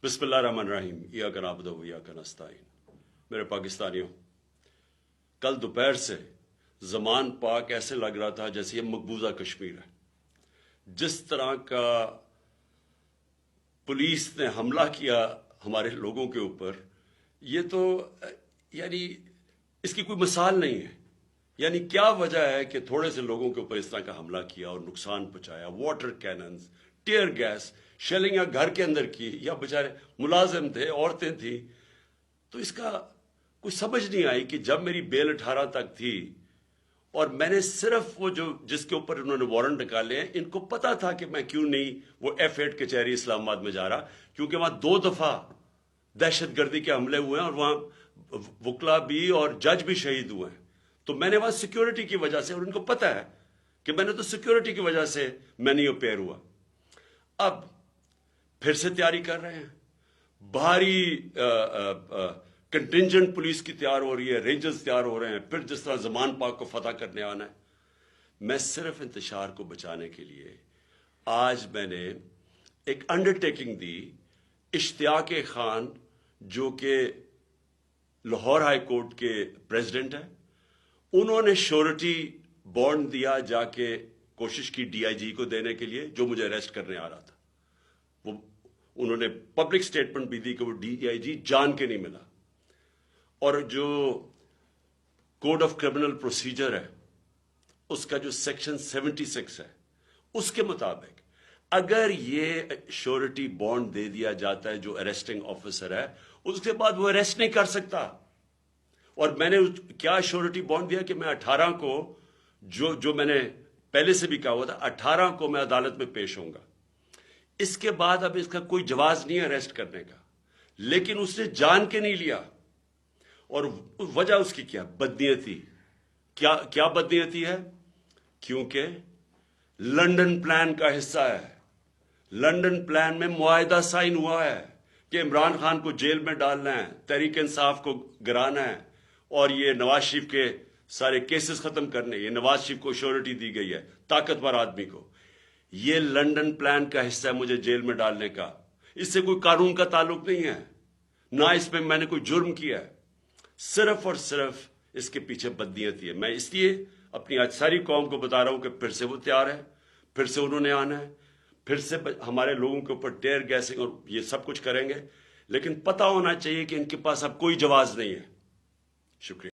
बिस्मिल्लाहिर्रहमानिर्रहीम इय्याका नअबुदु व इय्याका नस्तईन। मेरे पाकिस्तानियों, कल दोपहर से ज़मान पाक ऐसे लग रहा था जैसे ये मकबूजा कश्मीर है। जिस तरह का पुलिस ने हमला किया हमारे लोगों के ऊपर, ये तो यानी इसकी कोई मिसाल नहीं है। यानी क्या वजह है कि थोड़े से लोगों के ऊपर इस तरह का हमला किया और नुकसान पहुंचाया। Water cannons, tear gas, shelling या घर के अंदर की, या बेचारे मुलाजिम थे, औरतें थी। तो इसका कुछ समझ नहीं आई कि जब मेरी बेल 18 तक थी और मैंने सिर्फ वो जो जिसके ऊपर उन्होंने वारंट निकाले हैं, इनको पता था कि मैं क्यों नहीं वो F8 कचहरी इस्लामाबाद में जा रहा, क्योंकि वहां 2 दफा दहशतगर्दी के हमले हुए हैं और वहां वकला भी और जज भी शहीद हुए हैं। तो मैंने वहां सिक्योरिटी की वजह से, और उनको पता है कि मैंने तो सिक्योरिटी की वजह से मैं नहीं अपेयर हुआ। अब फिर से तैयारी कर रहे हैं, भारी कंटिंजेंट पुलिस की तैयार हो रही है, रेंजर्स तैयार हो रहे हैं, फिर जिस तरह ज़मान पाक को फतह करने आना है। मैं सिर्फ इंतशार को बचाने के लिए आज मैंने एक अंडरटेकिंग दी। इश्तियाक खान जो कि लाहौर हाई कोर्ट के प्रेसिडेंट हैं, उन्होंने श्योरिटी बॉन्ड दिया, जाके कोशिश की DIG को देने के लिए जो मुझे अरेस्ट करने आ रहा था। वो उन्होंने पब्लिक स्टेटमेंट भी दी कि वो DIG जान के नहीं मिला। और जो कोड ऑफ क्रिमिनल प्रोसीजर है, उसका जो सेक्शन 76 है, उसके मुताबिक अगर ये श्योरिटी बॉन्ड दे दिया जाता है जो अरेस्टिंग ऑफिसर है, उसके बाद वो अरेस्ट नहीं कर सकता। और मैंने क्या श्योरिटी बॉन्ड दिया कि मैं 18 को जो मैंने पहले से भी कहा हुआ था, 18 को मैं अदालत में पेश होऊंगा। इसके बाद अब इसका कोई जवाज नहीं है अरेस्ट करने का, लेकिन उसने जान के नहीं लिया। और वजह उसकी क्या? बदनीयती। क्या बदनीयती है? क्योंकि लंदन प्लान का हिस्सा है। लंदन प्लान में मुआहिदा साइन हुआ है कि इमरान खान को जेल में डालना है, तहरीक इंसाफ को गिराना है, और ये नवाज शरीफ के सारे केसेस खत्म करने। ये नवाज शरीफ को श्योरिटी दी गई है, ताकतवर आदमी को। ये लंदन प्लान का हिस्सा है मुझे जेल में डालने का। इससे कोई कानून का ताल्लुक नहीं है, ना इसमें मैंने कोई जुर्म किया है। सिर्फ और सिर्फ इसके पीछे बदनीयती है। मैं इसलिए अपनी आज सारी कौम को बता रहा हूं कि फिर से वो तैयार है, फिर से उन्होंने आना है, फिर से हमारे लोगों के ऊपर टेयर गैसिंग और ये सब कुछ करेंगे। लेकिन पता होना चाहिए कि इनके पास अब कोई जवाब नहीं है। शुक्रिया।